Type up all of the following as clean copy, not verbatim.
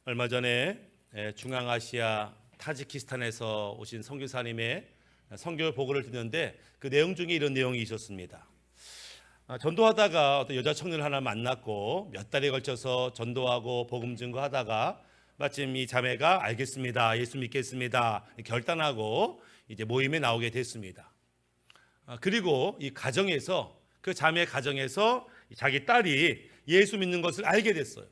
얼마 전에 중앙아시아 타지키스탄에서 오신 선교사님의 선교 보고를 듣는데 그 내용 중에 이런 내용이 있었습니다. 전도하다가 어떤 여자 청년을 하나 만났고 몇 달에 걸쳐서 전도하고 복음 증거하다가 마침 이 자매가 알겠습니다, 예수 믿겠습니다 결단하고 이제 모임에 나오게 됐습니다. 그리고 이 가정에서 그 자매 가정에서 자기 딸이 예수 믿는 것을 알게 됐어요.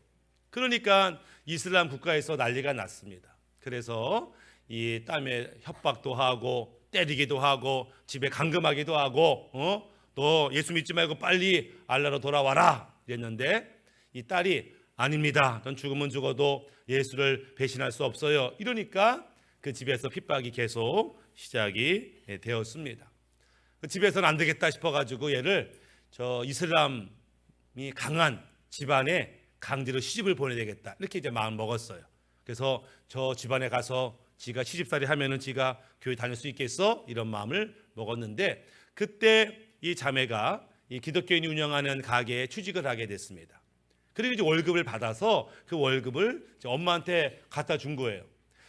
그러니까 이슬람 국가에서 난리가 났습니다. 그래서 이 딸의 협박도 하고 때리기도 하고 집에 감금하기도 하고 너 예수 믿지 말고 빨리 알라로 돌아와라 이랬는데 이 딸이 아닙니다. 전 죽으면 죽어도 예수를 배신할 수 없어요. 이러니까 그 집에서 핍박이 계속 시작이 되었습니다. 그 집에서는 안 되겠다 싶어가지고 얘를 저 이슬람이 강한 집안에 강제로 시집을 보내야 되겠다 이렇게 이제 마음 먹었어요. 그래서 저 집안에 가서 지가 시집살이 하면은 지가 교회 다닐 수 있겠어 이런 마음을 먹었는데 그때 이 자매가 이 기독교인이 운영하는 가게에 취직을 하게 됐습니다. 그리고 이제 월급을 받아서 그 월급을 엄마한테 갖다 준 거예요.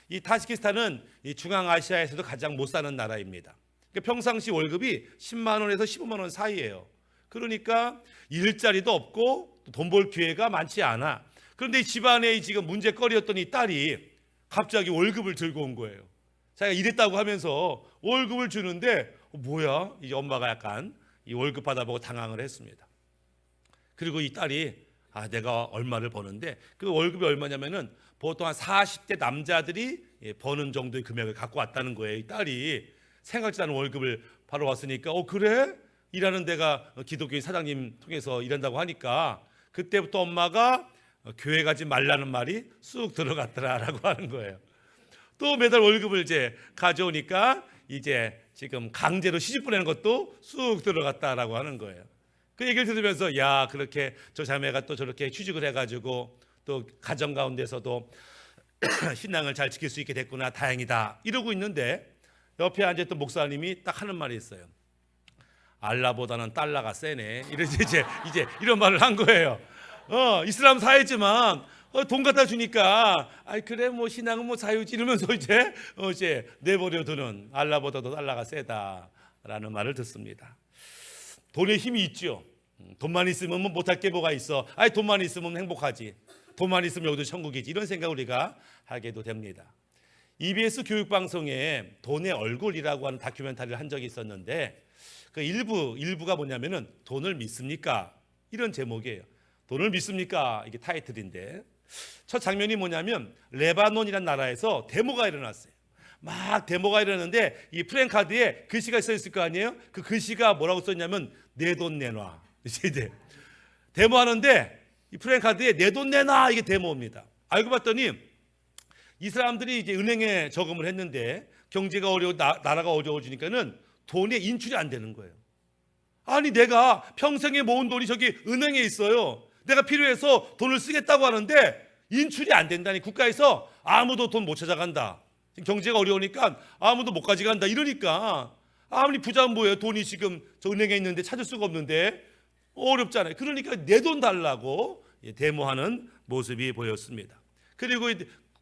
이 타지키스탄은 이 중앙아시아에서도 가장 못 사는 나라입니다. 평상시 월급이 10만 원에서 15만 원 사이예요. 그러니까 일자리도 없고 돈 벌 기회가 많지 않아. 그런데 이 집안에 지금 문제거리였던 이 딸이 갑자기 월급을 들고 온 거예요. 자기가 일했다고 하면서 월급을 주는데 뭐야? 이제 엄마가 약간 이 월급 받아보고 당황을 했습니다. 그리고 이 딸이 내가 얼마를 버는데 그 월급이 얼마냐면은 보통 한 40대 남자들이 버는 정도의 금액을 갖고 왔다는 거예요. 이 딸이 생각지도 않은 월급을 바로 왔으니까 그래? 일하는 데가 기독교인 사장님 통해서 일한다고 하니까 그때부터 엄마가 교회 가지 말라는 말이 쑥 들어갔더라라고 하는 거예요. 또 매달 월급을 이제 가져오니까 이제 지금 강제로 시집 보내는 것도 쑥 들어갔다라고 하는 거예요. 그 얘기를 들으면서 야 그렇게 저 자매가 또 저렇게 취직을 해가지고 또 가정 가운데서도 신앙을 잘 지킬 수 있게 됐구나 다행이다 이러고 있는데 옆에 앉았던 목사님이 딱 하는 말이 있어요. 알라보다는 달러가 세네. 이제 이런 말을 한 거예요. 이슬람 사회지만 돈 갖다 주니까 그래 뭐 신앙은 뭐 자유지 이러면서 이제 내버려 두는 알라보다도 달러가 세다라는 말을 듣습니다. 돈에 힘이 있죠. 돈만 있으면 뭐 못할 게 뭐가 있어. 돈만 있으면 행복하지. 돈만 있으면 여기도 천국이지. 이런 생각을 우리가 하게도 됩니다. EBS 교육방송에 돈의 얼굴이라고 하는 다큐멘터리를 한 적이 있었는데 그 일부가 뭐냐면은 돈을 믿습니까? 이런 제목이에요. 돈을 믿습니까? 이게 타이틀인데 첫 장면이 뭐냐면 레바논이라는 나라에서 데모가 일어났어요. 막 데모가 일어났는데 이 프랜카드에 글씨가 써 있을 거 아니에요? 그 글씨가 뭐라고 썼냐면 내 돈 내놔. 이제 데모하는데 이 프랜카드에 내 돈 내놔 이게 데모입니다. 알고 봤더니 이 사람들이 이제 은행에 저금을 했는데 경제가 나라가 어려워지니까는 돈이 인출이 안 되는 거예요. 아니 내가 평생에 모은 돈이 저기 은행에 있어요. 내가 필요해서 돈을 쓰겠다고 하는데 인출이 안 된다니 국가에서 아무도 돈 못 찾아간다. 경제가 어려우니까 아무도 못 가져간다. 이러니까 아무리 부자는 뭐예요? 돈이 지금 저 은행에 있는데 찾을 수가 없는데 어렵잖아요. 그러니까 내 돈 달라고 데모하는 모습이 보였습니다. 그리고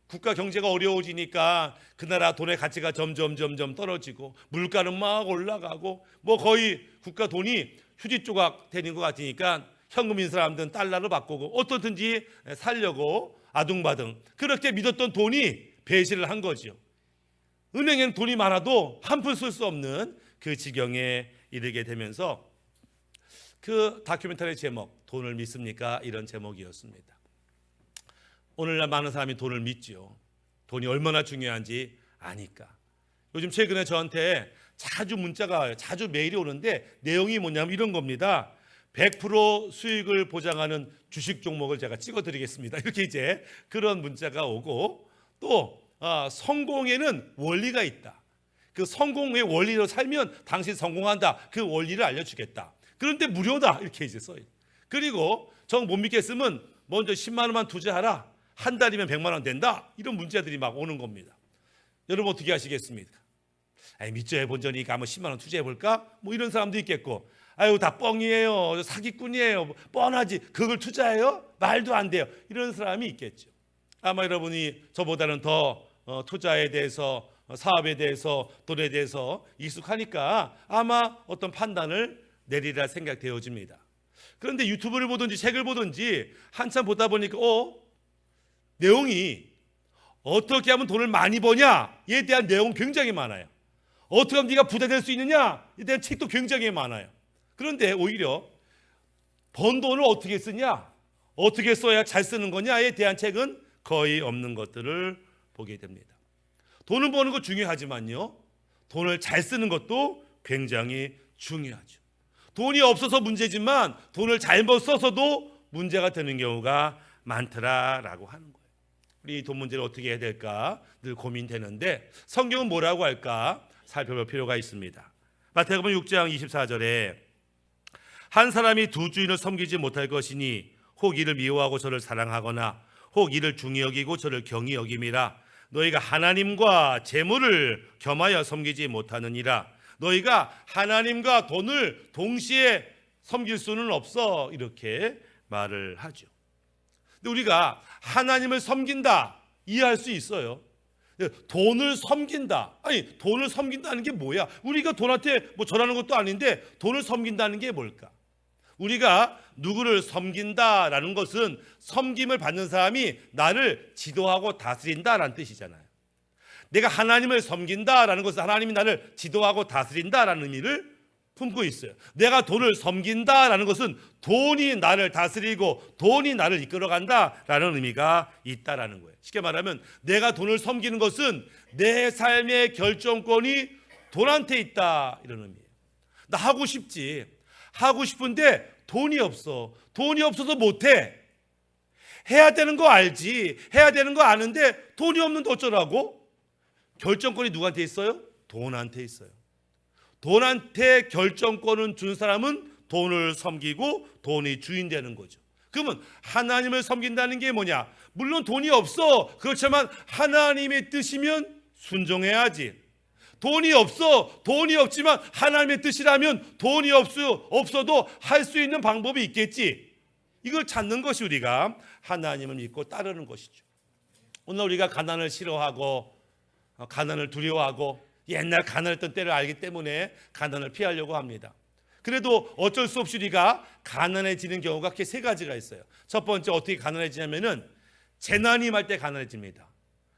국가 경제가 어려워지니까 그 나라 돈의 가치가 점점 떨어지고 물가는 막 올라가고 뭐 거의 국가 돈이 휴지 조각 되는 것 같으니까 현금인 사람들은 달러로 바꾸고 어떻든지 살려고 아둥바둥 그렇게 믿었던 돈이 배신을 한 거죠. 은행엔 돈이 많아도 한 푼 쓸 수 없는 그 지경에 이르게 되면서 그 다큐멘터리 제목 돈을 믿습니까? 이런 제목이었습니다. 오늘날 많은 사람이 돈을 믿죠. 돈이 얼마나 중요한지 아니까. 요즘 최근에 저한테 자주 문자가 와요. 자주 메일이 오는데 내용이 뭐냐면 이런 겁니다. 100% 수익을 보장하는 주식 종목을 제가 찍어드리겠습니다. 이렇게 이제 그런 문자가 오고 또 성공에는 원리가 있다. 그 성공의 원리로 살면 당신 성공한다. 그 원리를 알려주겠다. 그런데 무료다. 이렇게 이제 써요. 그리고 정 못 믿겠으면 먼저 10만 원만 투자하라. 한 달이면 100만 원 된다. 이런 문자들이 막 오는 겁니다. 여러분 어떻게 하시겠습니까? 믿죠 해본전이니까 한번 10만 원 투자해볼까? 뭐 이런 사람도 있겠고 다 뻥이에요. 사기꾼이에요. 뻔하지. 그걸 투자해요? 말도 안 돼요. 이런 사람이 있겠죠. 아마 여러분이 저보다는 더 투자에 대해서, 사업에 대해서, 돈에 대해서 익숙하니까 아마 어떤 판단을 내리라 생각되어집니다. 그런데 유튜브를 보든지 책을 보든지 한참 보다 보니까 내용이 어떻게 하면 돈을 많이 버냐에 대한 내용 굉장히 많아요. 어떻게 하면 네가 부자 될 수 있느냐에 대한 책도 굉장히 많아요. 그런데 오히려 번 돈을 어떻게 쓰냐, 어떻게 써야 잘 쓰는 거냐에 대한 책은 거의 없는 것들을 보게 됩니다. 돈을 버는 거 중요하지만요, 돈을 잘 쓰는 것도 굉장히 중요하죠. 돈이 없어서 문제지만 돈을 잘못 써서도 문제가 되는 경우가 많더라라고 하는 거예요. 우리 돈 문제를 어떻게 해야 될까 늘 고민되는데 성경은 뭐라고 할까 살펴볼 필요가 있습니다. 마태복음 6장 24절에 한 사람이 두 주인을 섬기지 못할 것이니 혹 이를 미워하고 저를 사랑하거나 혹 이를 중히 여기고 저를 경히 여김이라. 너희가 하나님과 재물을 겸하여 섬기지 못하느니라. 너희가 하나님과 돈을 동시에 섬길 수는 없어, 이렇게 말을 하죠. 근데 우리가 하나님을 섬긴다 이해할 수 있어요. 돈을 섬긴다, 아니 돈을 섬긴다는 게 뭐야? 우리가 돈한테 뭐 절하는 것도 아닌데 돈을 섬긴다는 게 뭘까? 우리가 누구를 섬긴다라는 것은 섬김을 받는 사람이 나를 지도하고 다스린다라는 뜻이잖아요. 내가 하나님을 섬긴다라는 것은 하나님이 나를 지도하고 다스린다라는 의미를 품고 있어요. 내가 돈을 섬긴다라는 것은 돈이 나를 다스리고 돈이 나를 이끌어간다라는 의미가 있다라는 거예요. 쉽게 말하면 내가 돈을 섬기는 것은 내 삶의 결정권이 돈한테 있다, 이런 의미예요. 나 하고 싶지, 하고 싶은데 돈이 없어. 돈이 없어서 못해. 해야 되는 거 알지, 해야 되는 거 아는데 돈이 없는데 어쩌라고? 결정권이 누구한테 있어요? 돈한테 있어요. 돈한테 결정권을 준 사람은 돈을 섬기고 돈이 주인 되는 거죠. 그러면 하나님을 섬긴다는 게 뭐냐? 물론 돈이 없어. 그렇지만 하나님의 뜻이면 순종해야지. 돈이 없어. 돈이 없지만 하나님의 뜻이라면 돈이 없어도 할 수 있는 방법이 있겠지. 이걸 찾는 것이 우리가 하나님을 믿고 따르는 것이죠. 오늘 우리가 가난을 싫어하고 가난을 두려워하고 옛날 가난했던 때를 알기 때문에 가난을 피하려고 합니다. 그래도 어쩔 수 없이 우리가 가난해지는 경우가 크게 세 가지가 있어요. 첫 번째, 어떻게 가난해지냐면은 재난이 임할 때 가난해집니다.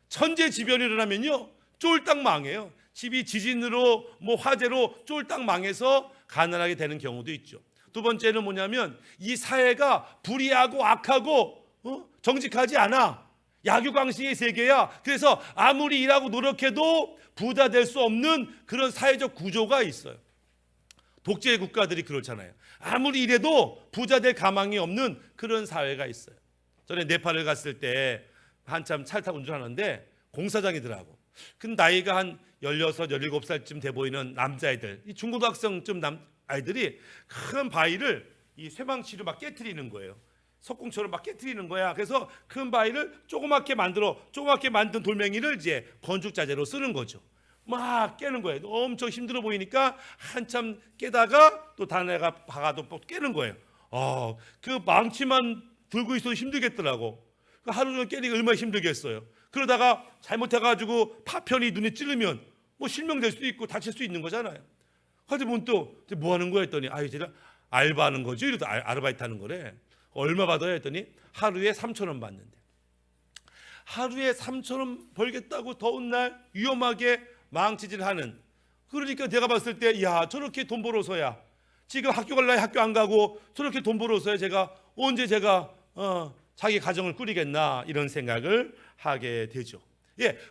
천재지변이 일어나면요 쫄딱 망해요. 집이 지진으로 화재로 쫄딱 망해서 가난하게 되는 경우도 있죠. 두 번째는 뭐냐면 이 사회가 불의하고 악하고 정직하지 않아. 약유광식의 세계야. 그래서 아무리 일하고 노력해도 부자 될 수 없는 그런 사회적 구조가 있어요. 독재 국가들이 그렇잖아요. 아무리 일해도 부자 될 가망이 없는 그런 사회가 있어요. 전에 네팔을 갔을 때 한참 차를 타고 운전하는데 공사장이더라고. 근 나이가 한 16, 17살쯤 돼 보이는 남자애들, 이 중고등학생쯤 아이들이 큰 바위를 이 쇠망치로 막 깨트리는 거예요. 석궁처럼 막 깨트리는 거야. 그래서 큰 바위를 조그맣게 만든 돌멩이를 이제 건축자재로 쓰는 거죠. 막 깨는 거예요. 엄청 힘들어 보이니까 한참 깨다가 또 다른 애가 박아도 또 깨는 거예요. 그 망치만 들고 있어도 힘들겠더라고. 하루 종일 깨니까 얼마나 힘들겠어요. 그러다가 잘못해가지고 파편이 눈에 찌르면 실명될 수도 있고 다칠 수 있는 거잖아요. 하지만 또 뭐 하는 거야 했더니 제가 알바하는 거죠. 이래도 아르바이트 하는 거래. 얼마 받아요 했더니 하루에 3,000원 받는데, 하루에 3,000원 벌겠다고 더운 날 위험하게 망치질하는. 그러니까 내가 봤을 때 저렇게 돈 벌어서야 지금 학교 갈 나이 학교 안 가고 저렇게 돈 벌어서야 언제 자기 가정을 꾸리겠나, 이런 생각을 하게 되죠.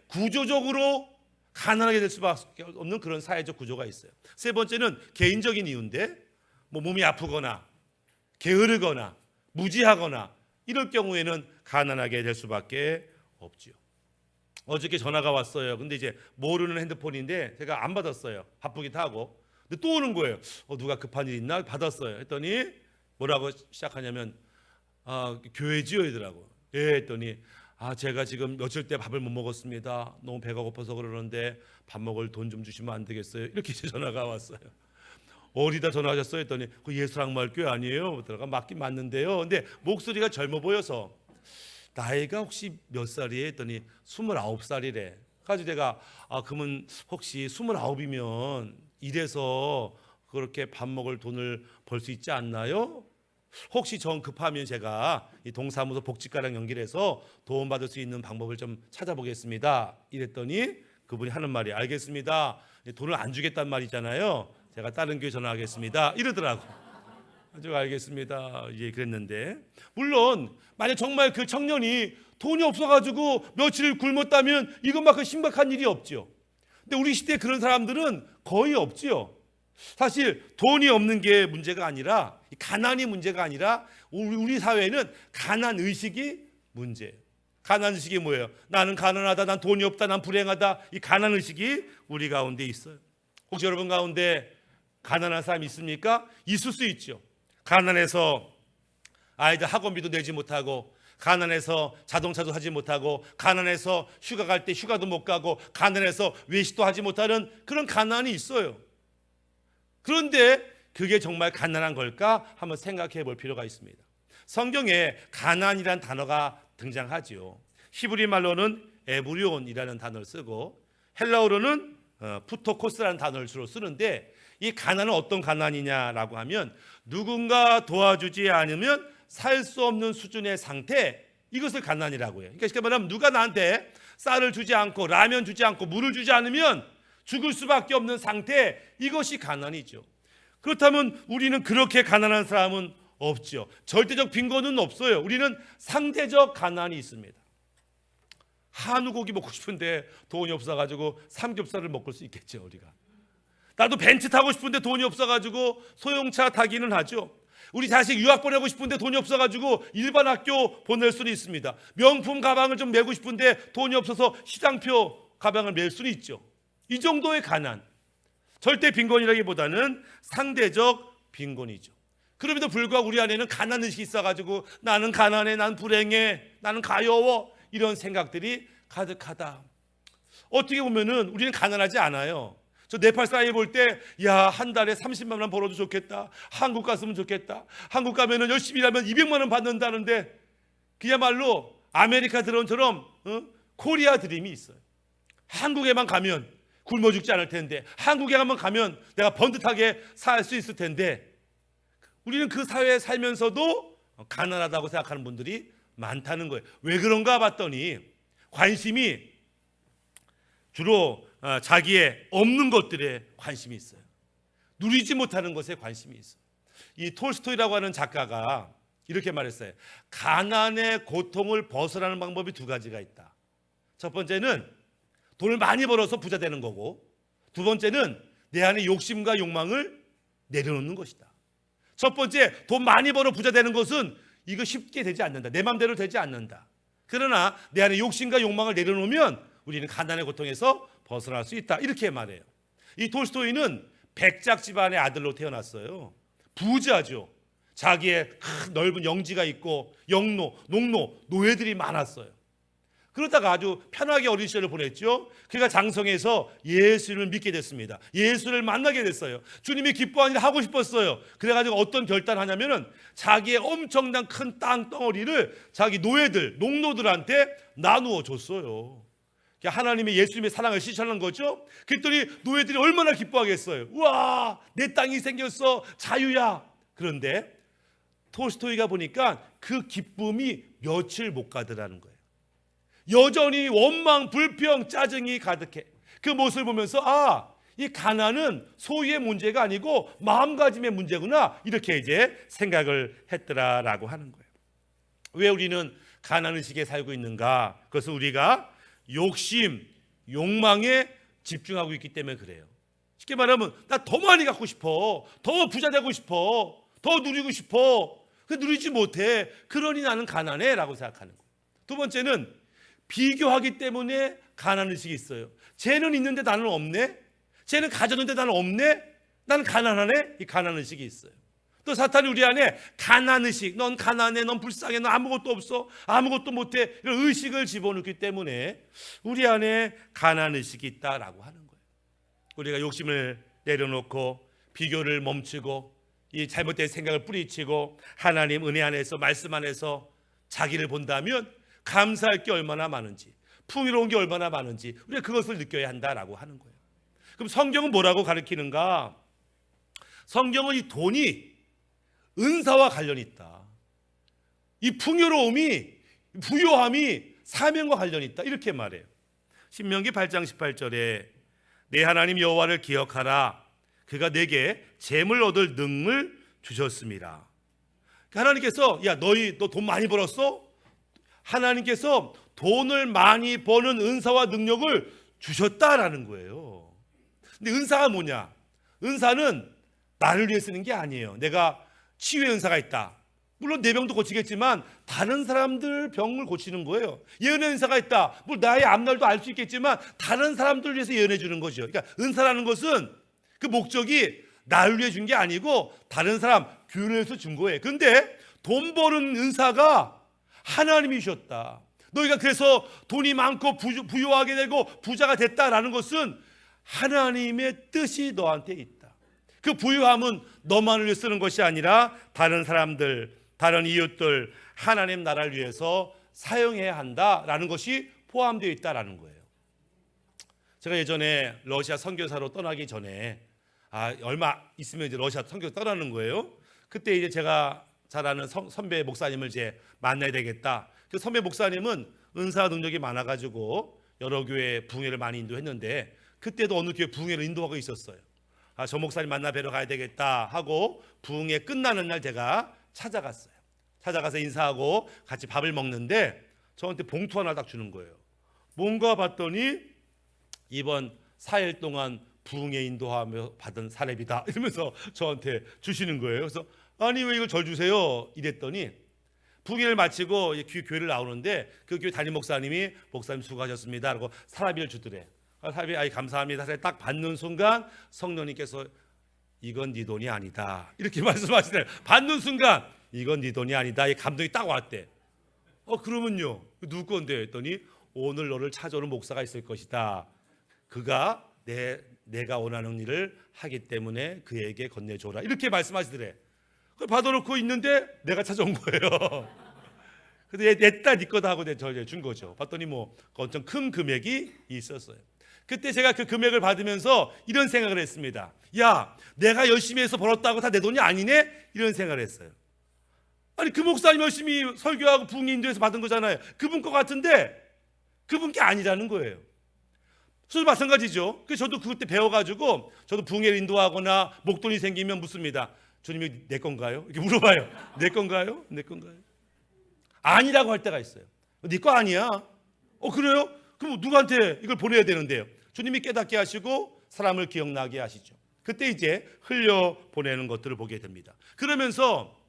구조적으로 가난하게 될 수밖에 없는 그런 사회적 구조가 있어요. 세 번째는 개인적인 이유인데 몸이 아프거나 게으르거나 무지하거나 이럴 경우에는 가난하게 될 수밖에 없죠. 어저께 전화가 왔어요. 근데 이제 모르는 핸드폰인데 제가 안 받았어요. 바쁘기도 하고. 근데 또 오는 거예요. 누가 급한 일 있나? 받았어요. 했더니 뭐라고 시작하냐면 교회지요 이더라고. 했더니 제가 지금 며칠 때 밥을 못 먹었습니다. 너무 배가 고파서 그러는데 밥 먹을 돈 좀 주시면 안 되겠어요? 이렇게 전화가 왔어요. 어디다 전화하셨어요? 했더니 그 예수랑마을 교회 아니에요? 들어가 맞긴 맞는데요. 근데 목소리가 젊어 보여서 나이가 혹시 몇 살이에요? 했더니 29살이래. 가지고 내가 그러면 혹시 29이면 일해서 그렇게 밥 먹을 돈을 벌 수 있지 않나요? 혹시 정 급하면 제가 이 동사무소 복지과랑 연결해서 도움받을 수 있는 방법을 좀 찾아보겠습니다. 이랬더니 그분이 하는 말이 알겠습니다. 돈을 안 주겠단 말이잖아요. 제가 다른 교회 전화하겠습니다. 이러더라고. 아주 알겠습니다. 예, 그랬는데 물론 만약 정말 그 청년이 돈이 없어가지고 며칠 굶었다면 이것만큼 심각한 일이 없죠. 근데 우리 시대에 그런 사람들은 거의 없지요. 사실 돈이 없는 게 문제가 아니라 가난이 문제가 아니라 우리 사회에는 가난 의식이 문제예요. 가난 의식이 뭐예요? 나는 가난하다, 난 돈이 없다, 난 불행하다. 이 가난 의식이 우리 가운데 있어요. 혹시 여러분 가운데 가난한 사람이 있습니까? 있을 수 있죠. 가난해서 아이들 학원비도 내지 못하고, 가난해서 자동차도 하지 못하고, 가난해서 휴가 갈 때 휴가도 못 가고, 가난해서 외식도 하지 못하는 그런 가난이 있어요. 그런데 그게 정말 가난한 걸까? 한번 생각해 볼 필요가 있습니다. 성경에 가난이란 단어가 등장하죠. 히브리 말로는 에브리온이라는 단어를 쓰고 헬라어로는 푸토코스라는 단어를 주로 쓰는데, 이 가난은 어떤 가난이냐라고 하면 누군가 도와주지 않으면 살 수 없는 수준의 상태, 이것을 가난이라고 해요. 그러니까 쉽게 말하면 누가 나한테 쌀을 주지 않고 라면 주지 않고 물을 주지 않으면 죽을 수밖에 없는 상태, 이것이 가난이죠. 그렇다면 우리는 그렇게 가난한 사람은 없죠. 절대적 빈곤은 없어요. 우리는 상대적 가난이 있습니다. 한우 고기 먹고 싶은데 돈이 없어가지고 삼겹살을 먹을 수 있겠죠. 우리가 나도 벤츠 타고 싶은데 돈이 없어가지고 소형차 타기는 하죠. 우리 자식 유학 보내고 싶은데 돈이 없어가지고 일반 학교 보낼 수는 있습니다. 명품 가방을 좀 메고 싶은데 돈이 없어서 시장표 가방을 멜 수는 있죠. 이 정도의 가난, 절대 빈곤이라기보다는 상대적 빈곤이죠. 그럼에도 불구하고 우리 안에는 가난 의식이 있어가지고 나는 가난해, 난 불행해, 나는 가여워, 이런 생각들이 가득하다. 어떻게 보면은 우리는 가난하지 않아요. 저 네팔 사람이 볼 때 야, 한 달에 30만 원 벌어도 좋겠다, 한국 갔으면 좋겠다, 한국 가면은 열심히 일하면 200만 원 받는다는데 그야말로 아메리카 드론처럼 코리아 드림이 있어요. 한국에만 가면 굶어 죽지 않을 텐데, 한국에만 가면 내가 번듯하게 살 수 있을 텐데, 우리는 그 사회에 살면서도 가난하다고 생각하는 분들이 많다는 거예요. 왜 그런가 봤더니 관심이 주로 자기의 없는 것들에 관심이 있어요. 누리지 못하는 것에 관심이 있어요. 이 톨스토이라고 하는 작가가 이렇게 말했어요. 가난의 고통을 벗어나는 방법이 두 가지가 있다. 첫 번째는 돈을 많이 벌어서 부자 되는 거고, 두 번째는 내 안에 욕심과 욕망을 내려놓는 것이다. 첫 번째, 돈 많이 벌어 부자 되는 것은 이거 쉽게 되지 않는다. 내 마음대로 되지 않는다. 그러나 내 안에 욕심과 욕망을 내려놓으면 우리는 가난의 고통에서 벗어날 수 있다. 이렇게 말해요. 이 톨스토이는 백작 집안의 아들로 태어났어요. 부자죠. 자기의 큰 넓은 영지가 있고 영노, 농노, 노예들이 많았어요. 그러다가 아주 편하게 어린 시절을 보냈죠. 그가 장성해서 예수를 믿게 됐습니다. 예수를 만나게 됐어요. 주님이 기뻐하니 하고 싶었어요. 그래가지고 어떤 결단하냐면은 자기의 엄청난 큰 땅덩어리를 자기 노예들, 농노들한테 나누어 줬어요. 하나님의 예수님의 사랑을 실천한 거죠. 그랬더니 노예들이 얼마나 기뻐하겠어요. 우와, 내 땅이 생겼어, 자유야. 그런데 톨스토이가 보니까 그 기쁨이 며칠 못 가더라는 거예요. 여전히 원망, 불평, 짜증이 가득해. 그 모습을 보면서 이 가난은 소유의 문제가 아니고 마음가짐의 문제구나, 이렇게 이제 생각을 했더라라고 하는 거예요. 왜 우리는 가난의식에 살고 있는가? 그것은 우리가 욕심, 욕망에 집중하고 있기 때문에 그래요. 쉽게 말하면 나 더 많이 갖고 싶어, 더 부자 되고 싶어, 더 누리고 싶어, 그 누리지 못해, 그러니 나는 가난해 라고 생각하는 거예요. 두 번째는 비교하기 때문에 가난의식이 있어요. 쟤는 있는데 나는 없네, 쟤는 가졌는데 나는 없네, 나는 가난하네, 이 가난의식이 있어요. 또 사탄이 우리 안에 가난의식, 넌 가난해, 넌 불쌍해, 넌 아무것도 없어, 아무것도 못해, 이런 의식을 집어넣기 때문에 우리 안에 가난의식이 있다라고 하는 거예요. 우리가 욕심을 내려놓고 비교를 멈추고 이 잘못된 생각을 뿌리치고 하나님 은혜 안에서, 말씀 안에서 자기를 본다면 감사할 게 얼마나 많은지, 풍요로운 게 얼마나 많은지 우리가 그것을 느껴야 한다라고 하는 거예요. 그럼 성경은 뭐라고 가르치는가? 성경은 이 돈이 은사와 관련이 있다. 이 풍요로움이, 부요함이 사명과 관련이 있다. 이렇게 말해요. 신명기 8장 18절에 내 하나님 여호와를 기억하라. 그가 내게 재물 얻을 능을 주셨습니다. 하나님께서 야 너 돈 많이 벌었어? 하나님께서 돈을 많이 버는 은사와 능력을 주셨다라는 거예요. 근데 은사가 뭐냐? 은사는 나를 위해 쓰는 게 아니에요. 내가 치유의 은사가 있다. 물론 내 병도 고치겠지만 다른 사람들 병을 고치는 거예요. 예언의 은사가 있다. 물론 나의 앞날도 알 수 있겠지만 다른 사람들을 위해서 예언해 주는 거죠. 그러니까 은사라는 것은 그 목적이 나를 위해 준 게 아니고 다른 사람 교회를 위해서 준 거예요. 그런데 돈 버는 은사가 하나님이 주셨다. 너희가 그래서 돈이 많고 부유하게 되고 부자가 됐다라는 것은 하나님의 뜻이 너한테 있다. 그 부유함은 너만을 위해 쓰는 것이 아니라 다른 사람들, 다른 이웃들, 하나님 나라를 위해서 사용해야 한다라는 것이 포함되어 있다라는 거예요. 제가 예전에 러시아 선교사로 떠나기 전에 얼마 있으면 이제 러시아 선교 떠나는 거예요. 그때 이제 제가 잘 아는 선배 목사님을 이제 만나야 되겠다. 그 선배 목사님은 은사 능력이 많아가지고 여러 교회 부흥회를 많이 인도했는데 그때도 어느 교회 부흥회를 인도하고 있었어요. 저 목사님 만나 뵈러 가야 되겠다 하고 부흥회 끝나는 날 제가 찾아갔어요. 찾아가서 인사하고 같이 밥을 먹는데 저한테 봉투 하나 딱 주는 거예요. 뭔가 봤더니 이번 4일 동안 부흥회 인도하며 받은 사례비다 이러면서 저한테 주시는 거예요. 그래서 아니 왜 이걸 절 주세요? 이랬더니 부흥회를 마치고 교회를 나오는데 그 교회 담임 목사님이 목사님 수고하셨습니다 라고 사례비를 주더래. 사례비 감사합니다. 사례비 딱 받는 순간 성령님께서 이건 네 돈이 아니다 이렇게 말씀하시더래요. 받는 순간 이건 네 돈이 아니다. 이 감동이 딱 왔대. 그러면요 누구 건데 했더니 오늘 너를 찾아오는 목사가 있을 것이다. 그가 내가 원하는 일을 하기 때문에 그에게 건네줘라 이렇게 말씀하시더래. 그걸 받아놓고 있는데 내가 찾아온 거예요. 근데 냈다 네 거다 하고 저 준 거죠. 봤더니 엄청 큰 금액이 있었어요. 그때 제가 그 금액을 받으면서 이런 생각을 했습니다. 야, 내가 열심히 해서 벌었다고 다 내 돈이 아니네? 이런 생각을 했어요. 아니 그 목사님 열심히 설교하고 부흥회 인도해서 받은 거잖아요. 그분 거 같은데 그분 게 아니라는 거예요. 저도 마찬가지죠. 그래서 저도 그때 배워가지고 저도 부흥회를 인도하거나 목돈이 생기면 묻습니다. 주님이 내 건가요? 이렇게 물어봐요. 내 건가요? 내 건가요? 아니라고 할 때가 있어요. 네 거 아니야. 그래요? 그럼 누구한테 이걸 보내야 되는데요? 주님이 깨닫게 하시고 사람을 기억나게 하시죠. 그때 이제 흘려 보내는 것들을 보게 됩니다. 그러면서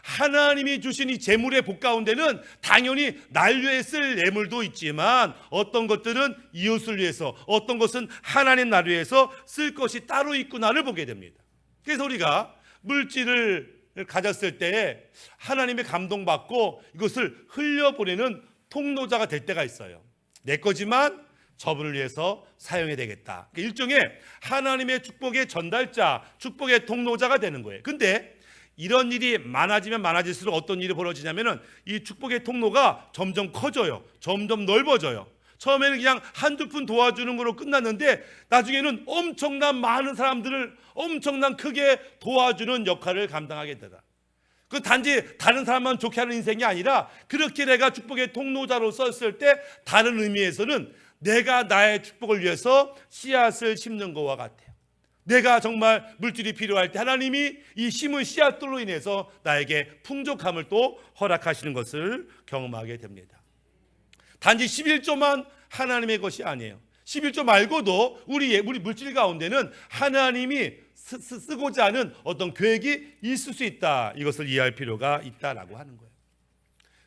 하나님이 주신 이 재물의 복 가운데는 당연히 날 위해 쓸 예물도 있지만 어떤 것들은 이웃을 위해서, 어떤 것은 하나님 나를 위해서 쓸 것이 따로 있구나를 보게 됩니다. 그래서 우리가 물질을 가졌을 때 하나님의 감동받고 이것을 흘려보내는 통로자가 될 때가 있어요. 내 거지만 저분을 위해서 사용해야 되겠다. 일종의 하나님의 축복의 전달자, 축복의 통로자가 되는 거예요. 근데 이런 일이 많아지면 많아질수록 어떤 일이 벌어지냐면은 이 축복의 통로가 점점 커져요. 점점 넓어져요. 처음에는 그냥 한두 푼 도와주는 걸로 끝났는데 나중에는 엄청난 많은 사람들을 엄청난 크게 도와주는 역할을 감당하게 되다. 그 단지 다른 사람만 좋게 하는 인생이 아니라 그렇게 내가 축복의 통로자로 썼을 때 다른 의미에서는 내가 나의 축복을 위해서 씨앗을 심는 것과 같아요. 내가 정말 물질이 필요할 때 하나님이 이 심은 씨앗들로 인해서 나에게 풍족함을 또 허락하시는 것을 경험하게 됩니다. 단지 11조만 하나님의 것이 아니에요. 11조 말고도 우리 물질 가운데는 하나님이 쓰고자 하는 어떤 계획이 있을 수 있다. 이것을 이해할 필요가 있다라고 하는 거예요.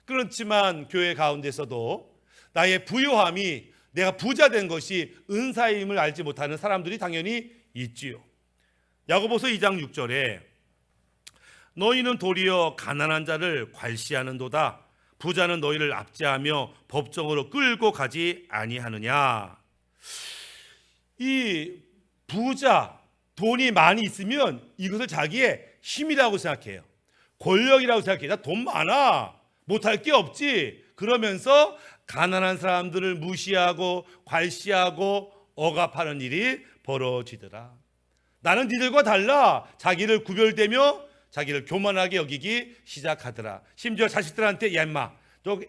그렇지만 교회 가운데서도 나의 부요함이 내가 부자 된 것이 은사임을 알지 못하는 사람들이 당연히 있지요. 야고보서 2장 6절에 너희는 도리어 가난한 자를 괄시하는도다. 부자는 너희를 압제하며 법정으로 끌고 가지 아니하느냐. 이 부자, 돈이 많이 있으면 이것을 자기의 힘이라고 생각해요. 권력이라고 생각해요. 나 돈 많아. 못할 게 없지. 그러면서 가난한 사람들을 무시하고 괄시하고 억압하는 일이 벌어지더라. 나는 니들과 달라 자기를 구별되며 자기를 교만하게 여기기 시작하더라. 심지어 자식들한테 야 인마 너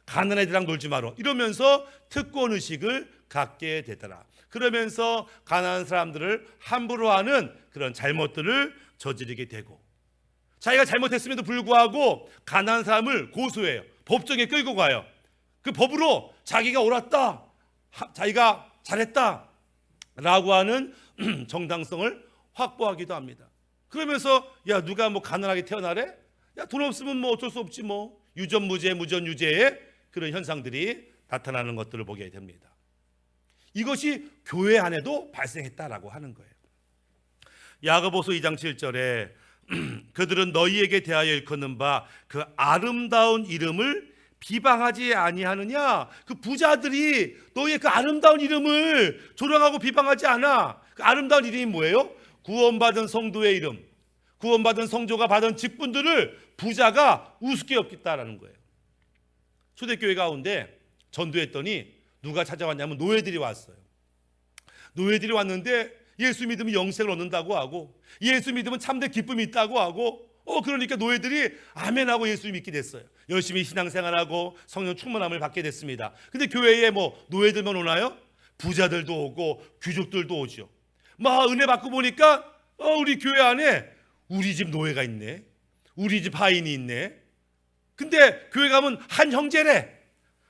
가난한 애들랑 놀지 마라 이러면서 특권의식을 갖게 되더라. 그러면서 가난한 사람들을 함부로 하는 그런 잘못들을 저지르게 되고, 자기가 잘못했음에도 불구하고 가난한 사람을 고소해요. 법정에 끌고 가요. 그 법으로 자기가 옳았다, 자기가 잘했다 라고 하는 정당성을 확보하기도 합니다. 그러면서 야 누가 뭐 가난하게 태어나래? 야 돈 없으면 뭐 어쩔 수 없지 뭐. 유전무죄 무전유죄의 그런 현상들이 나타나는 것들을 보게 됩니다. 이것이 교회 안에도 발생했다라고 하는 거예요. 야고보서 2장 7절에 그들은 너희에게 대하여 일컫는 바 그 아름다운 이름을 비방하지 아니하느냐. 그 부자들이 너희의 그 아름다운 이름을 조롱하고 비방하지 않아. 그 아름다운 이름이 뭐예요? 구원받은 성도의 이름, 구원받은 성도가 받은 직분들을 부자가 우습게 여겼다라는 거예요. 초대교회 가운데 전도했더니 누가 찾아왔냐면 노예들이 왔어요. 노예들이 왔는데 예수 믿으면 영생을 얻는다고 하고 예수 믿으면 참된 기쁨이 있다고 하고 그러니까 노예들이 아멘하고 예수 믿게 됐어요. 열심히 신앙생활하고 성령 충만함을 받게 됐습니다. 근데 교회에 뭐 노예들만 오나요? 부자들도 오고 귀족들도 오죠. 막 은혜 받고 보니까 우리 교회 안에 우리 집 노예가 있네, 우리 집 하인이 있네. 근데 교회 가면 한 형제래.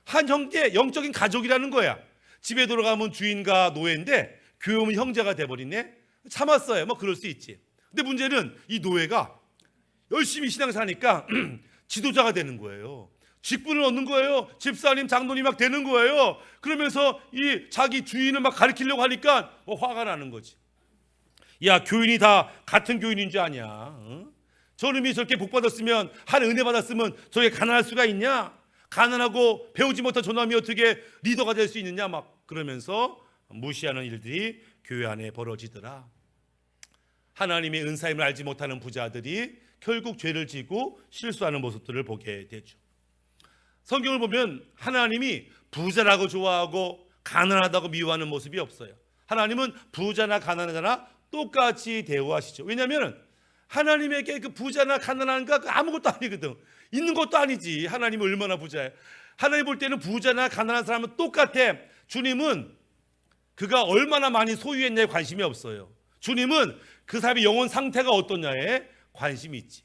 한 형제, 영적인 가족이라는 거야. 집에 들어가면 주인과 노예인데 교회 오면 형제가 돼버리네. 참았어요. 뭐 그럴 수 있지. 근데 문제는 이 노예가 열심히 신앙사니까 지도자가 되는 거예요. 직분을 얻는 거예요. 집사님, 장로님 막 되는 거예요. 그러면서 이 자기 주인을 막 가르치려고 하니까 화가 나는 거지. 야, 교인이 다 같은 교인인 줄 아냐? 응? 저놈이 저렇게 복 받았으면, 한 은혜 받았으면 저게 가난할 수가 있냐? 가난하고 배우지 못한 저놈이 어떻게 리더가 될 수 있느냐? 막 그러면서 무시하는 일들이 교회 안에 벌어지더라. 하나님의 은사임을 알지 못하는 부자들이 결국 죄를 지고 실수하는 모습들을 보게 되죠. 성경을 보면 하나님이 부자라고 좋아하고 가난하다고 미워하는 모습이 없어요. 하나님은 부자나 가난하나 똑같이 대우하시죠. 왜냐하면 하나님에게 그 부자나 가난한가 아무것도 아니거든. 있는 것도 아니지. 하나님은 얼마나 부자예요. 하나님 볼 때는 부자나 가난한 사람은 똑같아. 주님은 그가 얼마나 많이 소유했냐에 관심이 없어요. 주님은 그 사람의 영혼 상태가 어떠냐에 관심이 있지.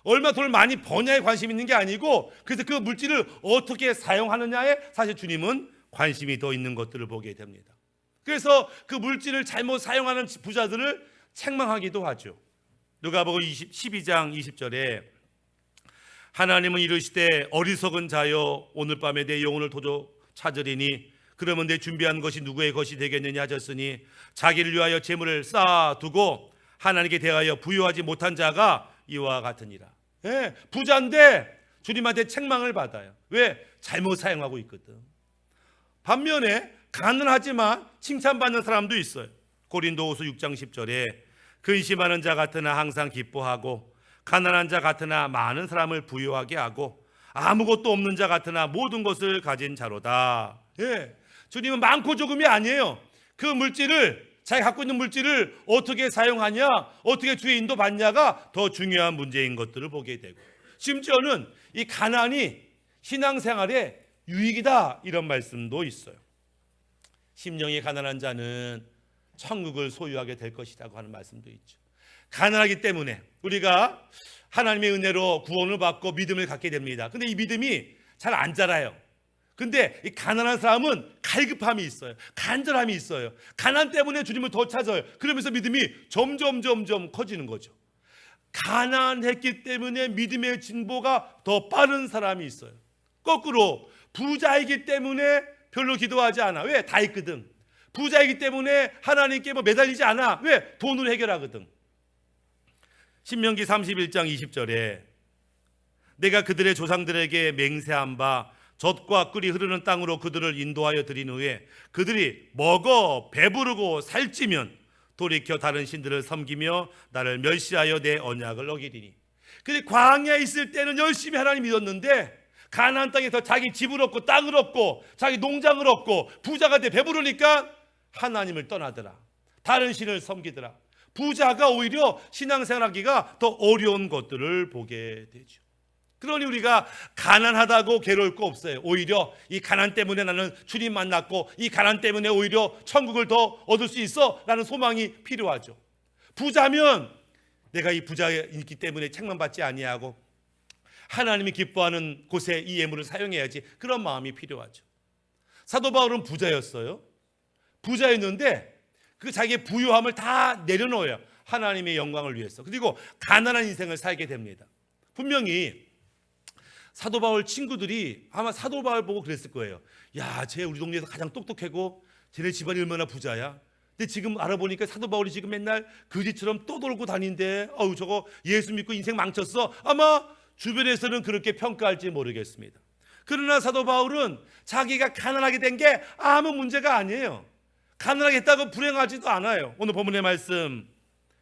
얼마 돈을 많이 버냐에 관심이 있는 게 아니고, 그래서 그 물질을 어떻게 사용하느냐에 사실 주님은 관심이 더 있는 것들을 보게 됩니다. 그래서 그 물질을 잘못 사용하는 부자들을 책망하기도 하죠. 누가복음 12장 20절에 하나님은 이르시되 어리석은 자여 오늘 밤에 내 영혼을 도저 찾으리니 그러면 내 준비한 것이 누구의 것이 되겠느냐 하셨으니 자기를 위하여 재물을 쌓아두고 하나님께 대하여 부유하지 못한 자가 이와 같으니라. 예, 부자인데 주님한테 책망을 받아요. 왜? 잘못 사용하고 있거든. 반면에 가난하지만 칭찬받는 사람도 있어요. 고린도후서 6장 10절에 근심하는 자 같으나 항상 기뻐하고 가난한 자 같으나 많은 사람을 부유하게 하고 아무것도 없는 자 같으나 모든 것을 가진 자로다. 예, 주님은 많고 조금이 아니에요. 그 물질을, 자기 갖고 있는 물질을 어떻게 사용하냐, 어떻게 주의 인도받냐가 더 중요한 문제인 것들을 보게 되고, 심지어는 이 가난이 신앙생활에 유익이다 이런 말씀도 있어요. 심령이 가난한 자는 천국을 소유하게 될 것이라고 하는 말씀도 있죠. 가난하기 때문에 우리가 하나님의 은혜로 구원을 받고 믿음을 갖게 됩니다. 근데 이 믿음이 잘 안 자라요. 근데 이 가난한 사람은 갈급함이 있어요. 간절함이 있어요. 가난 때문에 주님을 더 찾아요. 그러면서 믿음이 점점 커지는 거죠. 가난했기 때문에 믿음의 진보가 더 빠른 사람이 있어요. 거꾸로 부자이기 때문에 별로 기도하지 않아. 왜? 다 있거든. 부자이기 때문에 하나님께 매달리지 않아. 왜? 돈으로 해결하거든. 신명기 31장 20절에 내가 그들의 조상들에게 맹세한 바 젖과 꿀이 흐르는 땅으로 그들을 인도하여 드린 후에 그들이 먹어 배부르고 살찌면 돌이켜 다른 신들을 섬기며 나를 멸시하여 내 언약을 어기리니. 근데 광야에 있을 때는 열심히 하나님 믿었는데 가나안 땅에서 자기 집을 얻고 땅을 얻고 자기 농장을 얻고 부자가 돼 배부르니까 하나님을 떠나더라. 다른 신을 섬기더라. 부자가 오히려 신앙생활하기가 더 어려운 것들을 보게 되죠. 그러니 우리가 가난하다고 괴로울 거 없어요. 오히려 이 가난 때문에 나는 주님 만났고 이 가난 때문에 오히려 천국을 더 얻을 수 있어 라는 소망이 필요하죠. 부자면 내가 이 부자의 있기 때문에 책만 받지 아니하고 하나님이 기뻐하는 곳에 이 예물을 사용해야지, 그런 마음이 필요하죠. 사도 바울은 부자였어요. 부자였는데 그 자기의 부유함을 다 내려놓아요. 하나님의 영광을 위해서. 그리고 가난한 인생을 살게 됩니다. 분명히 사도 바울 친구들이 아마 사도 바울 보고 그랬을 거예요. 야, 쟤 우리 동네에서 가장 똑똑하고 쟤네 집안이 얼마나 부자야. 근데 지금 알아보니까 사도 바울이 지금 맨날 거지처럼 떠돌고 다닌대. 어우, 저거 예수 믿고 인생 망쳤어. 아마 주변에서는 그렇게 평가할지 모르겠습니다. 그러나 사도 바울은 자기가 가난하게 된 게 아무 문제가 아니에요. 가난하게 했다고 불행하지도 않아요. 오늘 본문의 말씀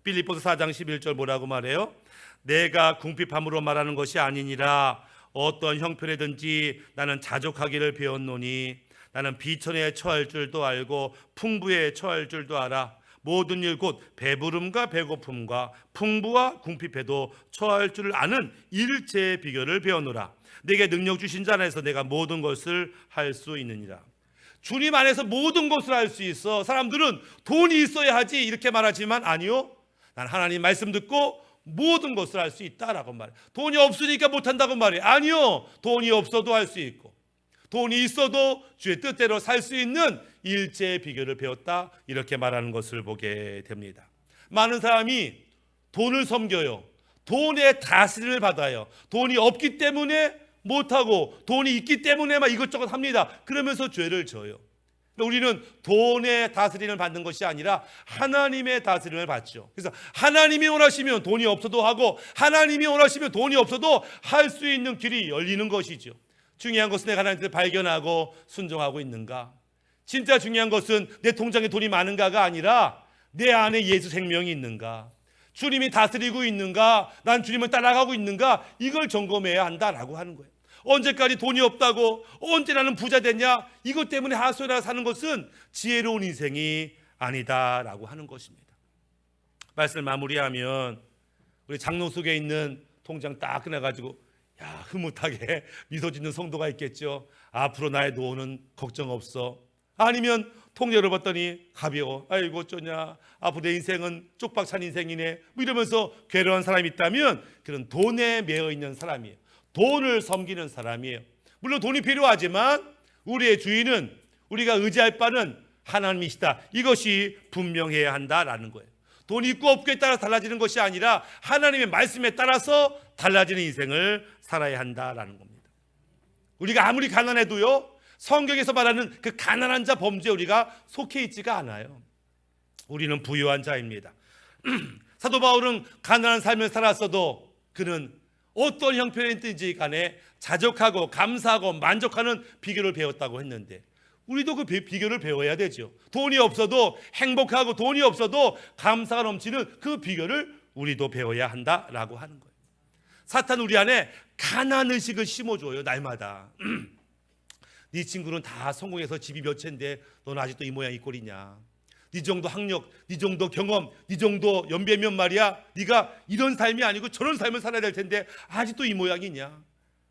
빌립보서 4장 11절 뭐라고 말해요? 내가 궁핍함으로 말하는 것이 아니니라. 어떤 형편에든지 나는 자족하기를 배웠노니 나는 비천에 처할 줄도 알고 풍부에 처할 줄도 알아. 모든 일 곧 배부름과 배고픔과 풍부와 궁핍에도 처할 줄을 아는 일체의 비결을 배우노라. 내게 능력 주신 자 안에서 내가 모든 것을 할 수 있느니라. 주님 안에서 모든 것을 할 수 있어. 사람들은 돈이 있어야 하지 이렇게 말하지만 아니요, 난 하나님 말씀 듣고 모든 것을 할 수 있다라고 말해. 돈이 없으니까 못한다고 말해. 아니요, 돈이 없어도 할 수 있고 돈이 있어도 주의 뜻대로 살 수 있는 일체의 비결을 배웠다, 이렇게 말하는 것을 보게 됩니다. 많은 사람이 돈을 섬겨요. 돈의 다스림을 받아요. 돈이 없기 때문에 못하고 돈이 있기 때문에 막 이것저것 합니다. 그러면서 죄를 져요. 우리는 돈의 다스림을 받는 것이 아니라 하나님의 다스림을 받죠. 그래서 하나님이 원하시면 돈이 없어도 하고 하나님이 원하시면 돈이 없어도 할 수 있는 길이 열리는 것이죠. 중요한 것은 내가 하나님을 발견하고 순종하고 있는가. 진짜 중요한 것은 내 통장에 돈이 많은가가 아니라 내 안에 예수 생명이 있는가, 주님이 다스리고 있는가, 난 주님을 따라가고 있는가, 이걸 점검해야 한다라고 하는 거예요. 언제까지 돈이 없다고 언제 나는 부자 됐냐, 이것 때문에 하소연하고 사는 것은 지혜로운 인생이 아니다라고 하는 것입니다. 말씀을 마무리하면 우리 장로 속에 있는 통장 딱 꺼내가지고 야, 흐뭇하게 미소 짓는 성도가 있겠죠. 앞으로 나의 노후는 걱정 없어. 아니면 통장을 봤더니 가벼워. 아이고 어쩌냐, 앞으로 내 인생은 쪽박 찬 인생이네, 뭐 이러면서 괴로운 사람이 있다면 그런 돈에 매여 있는 사람이에요. 돈을 섬기는 사람이에요. 물론 돈이 필요하지만 우리의 주인은, 우리가 의지할 바는 하나님이시다, 이것이 분명해야 한다라는 거예요. 돈이 있고 없고에 따라 달라지는 것이 아니라 하나님의 말씀에 따라서 달라지는 인생을 살아야 한다라는 겁니다. 우리가 아무리 가난해도요, 성경에서 말하는 그 가난한 자 범죄에 우리가 속해 있지가 않아요. 우리는 부유한 자입니다. 사도 바울은 가난한 삶을 살았어도 그는 어떤 형편이든지 간에 자족하고 감사하고 만족하는 비결을 배웠다고 했는데 우리도 그 비결을 배워야 되죠. 돈이 없어도 행복하고 돈이 없어도 감사가 넘치는 그 비결을 우리도 배워야 한다라고 하는 거예요. 사탄 우리 안에 가난 의식을 심어줘요. 날마다. 네 친구는 다 성공해서 집이 몇 채인데 너는 아직도 이 모양 이 꼴이냐. 네 정도 학력, 네 정도 경험, 네 정도 연배면 말이야, 네가 이런 삶이 아니고 저런 삶을 살아야 될 텐데 아직도 이 모양이냐.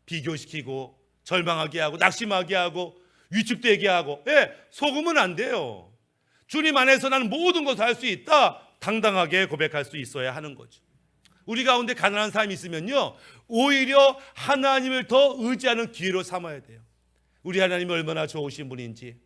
비교시키고 절망하게 하고 낙심하게 하고 위축되게 하고. 속으면 안 돼요. 주님 안에서 나는 모든 것을 할 수 있다, 당당하게 고백할 수 있어야 하는 거죠. 우리 가운데 가난한 사람이 있으면요, 오히려 하나님을 더 의지하는 기회로 삼아야 돼요. 우리 하나님이 얼마나 좋으신 분인지.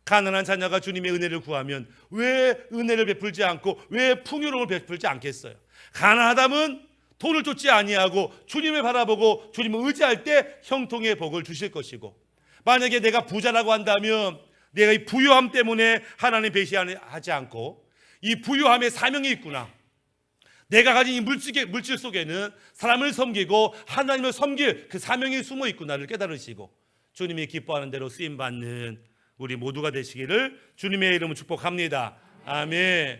가난한 자녀가 주님의 은혜를 구하면 왜 은혜를 베풀지 않고 왜 풍요로움을 베풀지 않겠어요? 가난하다면 돈을 쫓지 아니하고 주님을 바라보고 주님을 의지할 때 형통의 복을 주실 것이고, 만약에 내가 부자라고 한다면 내가 이 부유함 때문에 하나님 배신하지 않고 이 부유함에 사명이 있구나, 내가 가진 이 물질 속에는 사람을 섬기고 하나님을 섬길 그 사명이 숨어 있구나를 깨달으시고 주님이 기뻐하는 대로 쓰임받는 우리 모두가 되시기를 주님의 이름으로 축복합니다. 아멘.